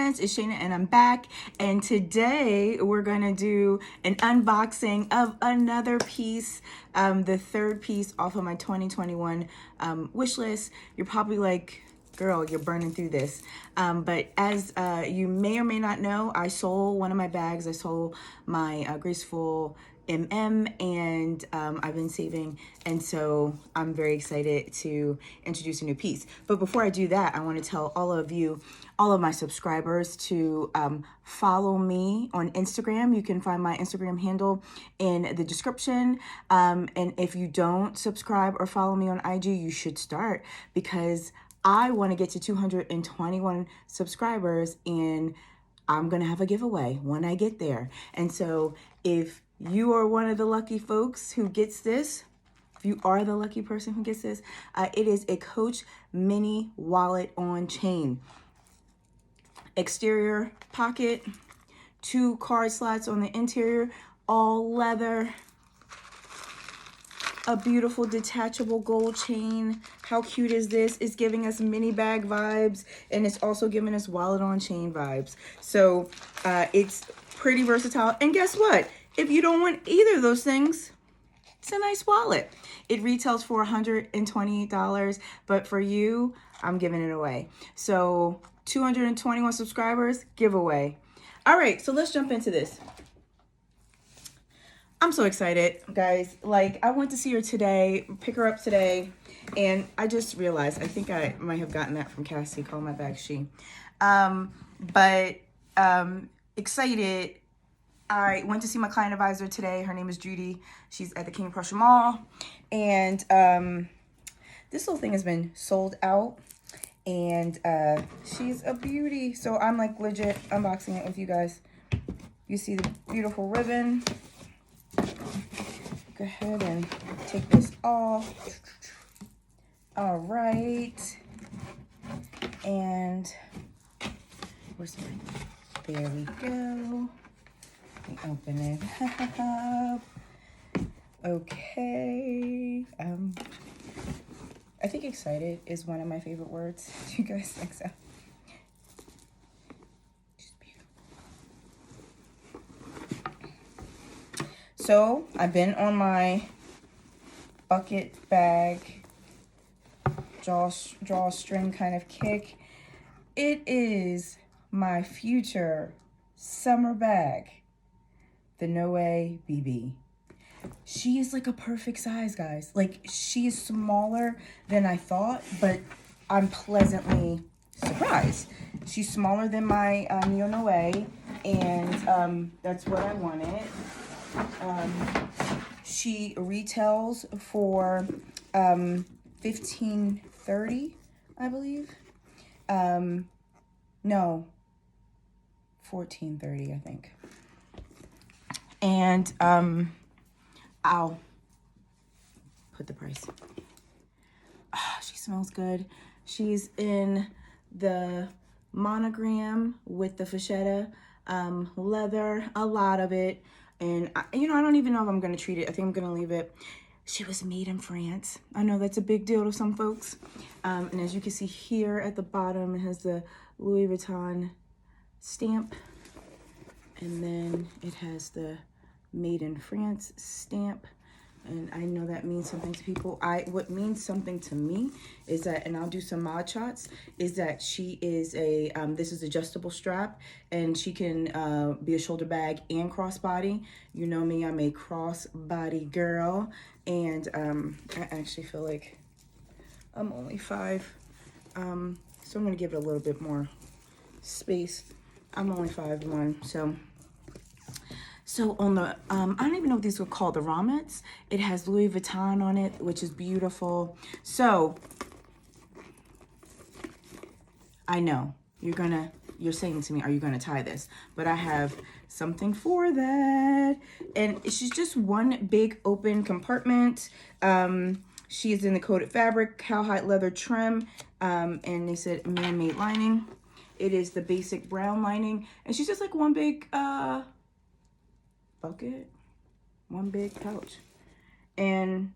friends, it's Shana and I'm back, and today we're gonna do an unboxing of another piece, the third piece off of my 2021 wish list. You're probably like, girl, you're burning through this, but as you may or may not know, I sold one of my bags. I sold my graceful and I've been saving, and so I'm very excited to introduce a new piece. But before I do that, I want to tell all of you, all of my subscribers, to follow me on Instagram. You can find my Instagram handle in the description, and if you don't subscribe or follow me on IG, you should start, because I want to get to 221 subscribers, and I'm going to have a giveaway when I get there. And so if you are one of the lucky folks who gets this, if you are the lucky person who gets this, it is a Coach mini wallet on chain. Exterior pocket, 2 card slots on the interior, all leather, a beautiful detachable gold chain. How cute is this? It's giving us mini bag vibes, and it's also giving us wallet on chain vibes. So it's pretty versatile. And guess what? If you don't want either of those things, it's a nice wallet. It retails for $128, but for you, I'm giving it away. So 221 subscribers, giveaway. All right, so let's jump into this. I'm so excited, guys. Like, I went to see her today, pick her up today, and I just realized, I think I might have gotten that from Cassie, call my bag she. Excited. I went to see my client advisor today. Her name is Judy. She's at the King of Prussia Mall. And this little thing has been sold out. And she's a beauty. So I'm like legit unboxing it with you guys. You see the beautiful ribbon. Go ahead and take this off. All right. And where's my, there we go. Let me open it up. Okay. I think excited is one of my favorite words. Do you guys think so? She's beautiful. So I've been on my bucket bag drawstring kind of kick. It is my future summer bag, the Noe BB. She is like a perfect size, guys. Like, she is smaller than I thought, but I'm pleasantly surprised. She's smaller than my Neo Noe, and that's what I wanted. She retails for $15.30, I believe. No, $14.30, I think. And I'll put the price. Oh, she smells good. She's in the monogram with the fachetta leather, a lot of it. And, I don't even know if I'm going to treat it. I think I'm going to leave it. She was made in France. I know that's a big deal to some folks. And as you can see here at the bottom, it has the Louis Vuitton stamp. And then it has the Made in France stamp. And I know that means something to people. What means something to me is that, and I'll do some mod shots, is that she is a, this is adjustable strap, and she can be a shoulder bag and crossbody. You know me, I'm a crossbody girl, and I actually feel like I'm only 5, so I'm gonna give it a little bit more space. I'm only 5'1", So on the, I don't even know what these were called, the Romettes, it has Louis Vuitton on it, which is beautiful. So I know you're saying to me, are you gonna tie this? But I have something for that. And she's just one big open compartment. She is in the coated fabric, cowhide leather trim, and they said man-made lining. It is the basic brown lining, and she's just like one big bucket, one big pouch. And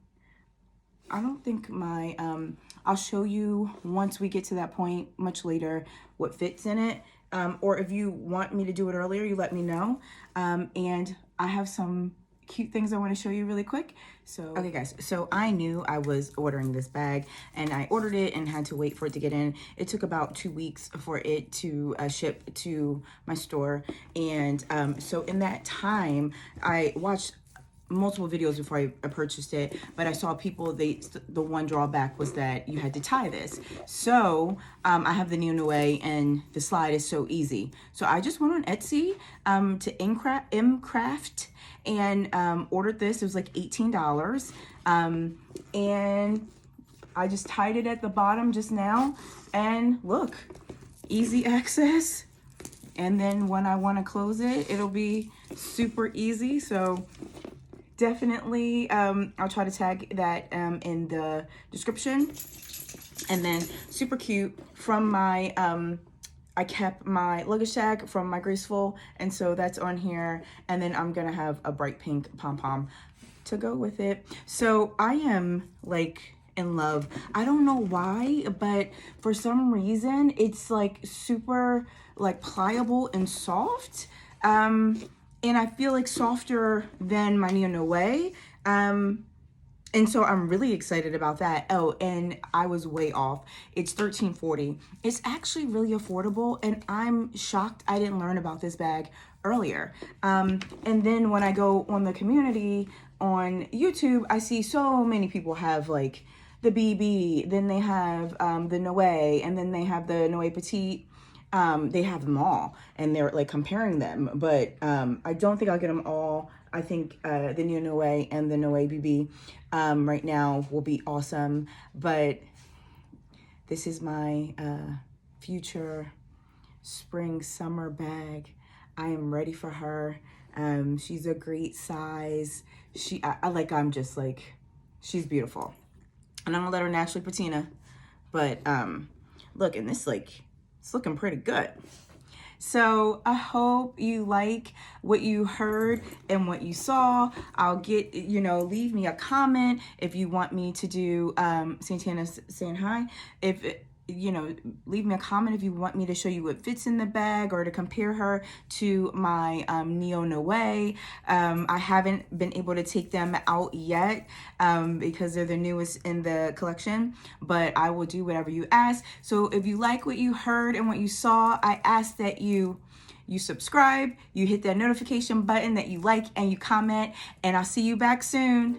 I don't think I'll show you once we get to that point much later what fits in it. or if you want me to do it earlier, you let me know. And I have some cute things I want to show you really quick. So, okay guys, so I knew I was ordering this bag, and I ordered it and had to wait for it to get in. It took about 2 weeks for it to ship to my store. And so in that time, I watched multiple videos before I purchased it, but I saw people, the one drawback was that you had to tie this. So I have the Noe, and the slide is so easy. So I just went on Etsy to Mcraft and ordered this. It was like $18. And I just tied it at the bottom just now, and look, easy access. And then when I want to close it, it'll be super easy. So definitely, I'll try to tag that in the description. And then super cute from my, I kept my luggage tag from my Graceful, and so that's on here. And then I'm gonna have a bright pink pom-pom to go with it. So I am like in love. I don't know why, but for some reason it's like super like pliable and soft. And I feel like softer than my Noe. And so I'm really excited about that. Oh, and I was way off. It's $13.40. It's actually really affordable, and I'm shocked I didn't learn about this bag earlier. And then when I go on the community on YouTube, I see so many people have like the BB, then they have the Noe, and then they have the Noe Petite. They have them all, and they're like comparing them, but I don't think I'll get them all. I think the Noe and the Noe BB right now will be awesome, but this is my future spring summer bag. I am ready for her. She's a great size. I'm just like, she's beautiful, and I'm gonna let her naturally patina. But look, and this like, it's looking pretty good. So I hope you like what you heard and what you saw. I'll get, leave me a comment if you want me to do Santana saying hi. Leave me a comment if you want me to show you what fits in the bag, or to compare her to my Noe. I haven't been able to take them out yet because they're the newest in the collection, but I will do whatever you ask. So if you like what you heard and what you saw, I ask that you subscribe, you hit that notification button, that you like and you comment, and I'll see you back soon.